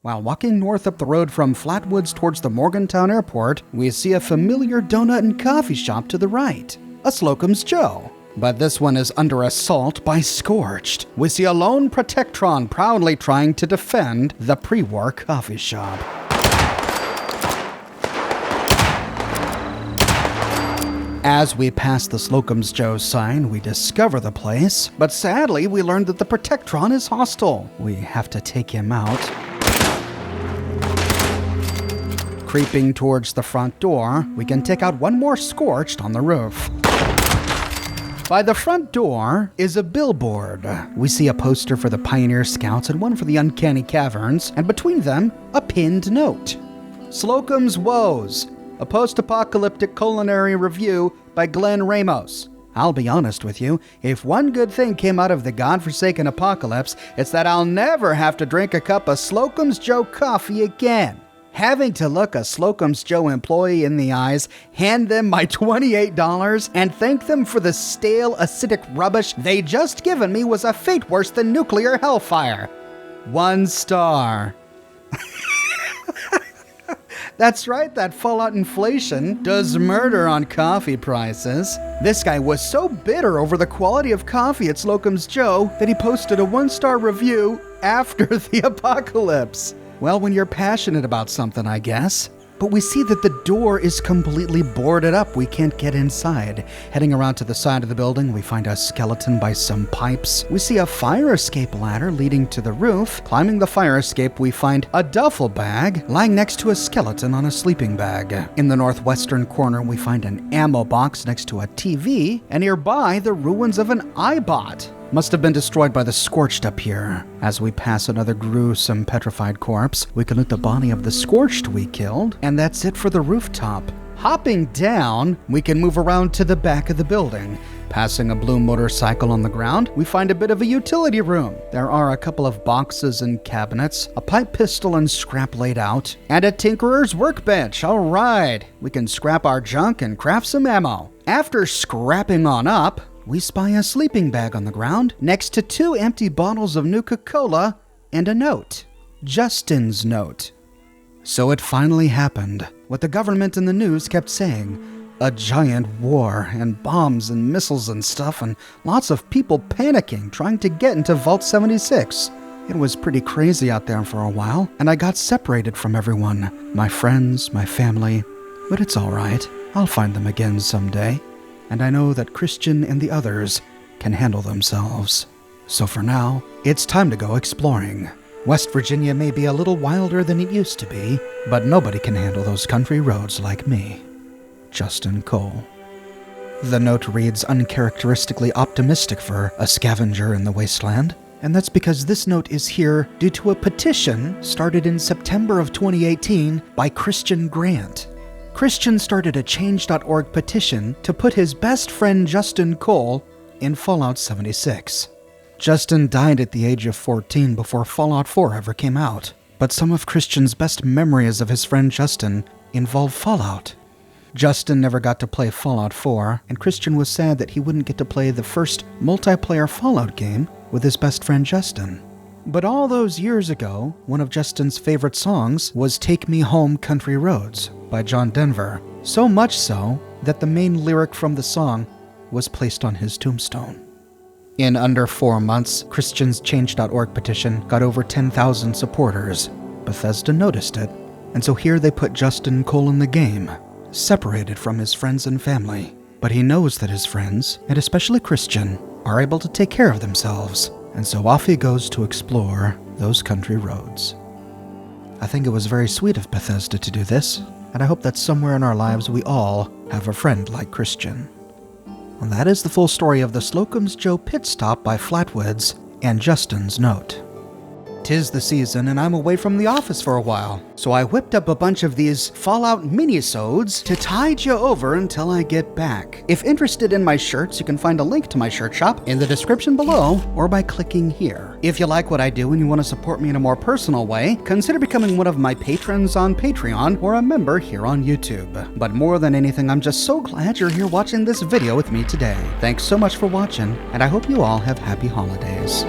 While walking north up the road from Flatwoods towards the Morgantown Airport, we see a familiar donut and coffee shop to the right, a Slocum's Joe. But this one is under assault by Scorched. We see a lone Protectron proudly trying to defend the pre-war coffee shop. As we pass the Slocum's Joe sign, we discover the place, but sadly we learn that the Protectron is hostile. We have to take him out. Creeping towards the front door, we can take out one more Scorched on the roof. By the front door is a billboard. We see a poster for the Pioneer Scouts and one for the Uncanny Caverns, and between them, a pinned note. Slocum's Woes, a post-apocalyptic culinary review by Glenn Ramos. I'll be honest with you, if one good thing came out of the godforsaken apocalypse, it's that I'll never have to drink a cup of Slocum's Joe coffee again. Having to look a Slocum's Joe employee in the eyes, hand them my $28, and thank them for the stale, acidic rubbish they just given me was a fate worse than nuclear hellfire. 1 star. That's right, that Fallout inflation does murder on coffee prices. This guy was so bitter over the quality of coffee at Slocum's Joe that he posted a 1-star review after the apocalypse. Well, when you're passionate about something, I guess. But we see that the door is completely boarded up. We can't get inside. Heading around to the side of the building, we find a skeleton by some pipes. We see a fire escape ladder leading to the roof. Climbing the fire escape, we find a duffel bag lying next to a skeleton on a sleeping bag. In the northwestern corner, we find an ammo box next to a TV, and nearby, the ruins of an iBot. Must have been destroyed by the Scorched up here. As we pass another gruesome petrified corpse, we can loot the body of the Scorched we killed, and that's it for the rooftop. Hopping down, we can move around to the back of the building. Passing a blue motorcycle on the ground, we find a bit of a utility room. There are a couple of boxes and cabinets, a pipe pistol and scrap laid out, and a tinkerer's workbench. All right, we can scrap our junk and craft some ammo. After scrapping on up, we spy a sleeping bag on the ground next to 2 empty bottles of Nuka-Cola and a note. Justin's note. So it finally happened. What the government and the news kept saying. A giant war and bombs and missiles and stuff and lots of people panicking trying to get into Vault 76. It was pretty crazy out there for a while, and I got separated from everyone. My friends, my family. But it's all right. I'll find them again someday. And I know that Christian and the others can handle themselves. So for now, it's time to go exploring. West Virginia may be a little wilder than it used to be, but nobody can handle those country roads like me. Justin Cole. The note reads uncharacteristically optimistic for a scavenger in the wasteland, and that's because this note is here due to a petition started in September of 2018 by Christian Grant. Christian started a Change.org petition to put his best friend Justin Cole in Fallout 76. Justin died at the age of 14 before Fallout 4 ever came out, but some of Christian's best memories of his friend Justin involve Fallout. Justin never got to play Fallout 4, and Christian was sad that he wouldn't get to play the first multiplayer Fallout game with his best friend Justin. But all those years ago, one of Justin's favorite songs was Take Me Home Country Roads by John Denver, so much so that the main lyric from the song was placed on his tombstone. In under 4 months, Christian's Change.org petition got over 10,000 supporters. Bethesda noticed it, and so here they put Justin Cole in the game, separated from his friends and family. But he knows that his friends, and especially Christian, are able to take care of themselves, and so off he goes to explore those country roads. I think it was very sweet of Bethesda to do this, and I hope that somewhere in our lives we all have a friend like Christian. And that is the full story of the Slocum's Joe pit stop by Flatwoods and Justin's note. 'Tis the season, and I'm away from the office for a while, so I whipped up a bunch of these Fallout mini-sodes to tide you over until I get back. If interested in my shirts, you can find a link to my shirt shop in the description below or by clicking here. If you like what I do and you want to support me in a more personal way, consider becoming one of my patrons on Patreon or a member here on YouTube. But more than anything, I'm just so glad you're here watching this video with me today. Thanks so much for watching, and I hope you all have happy holidays.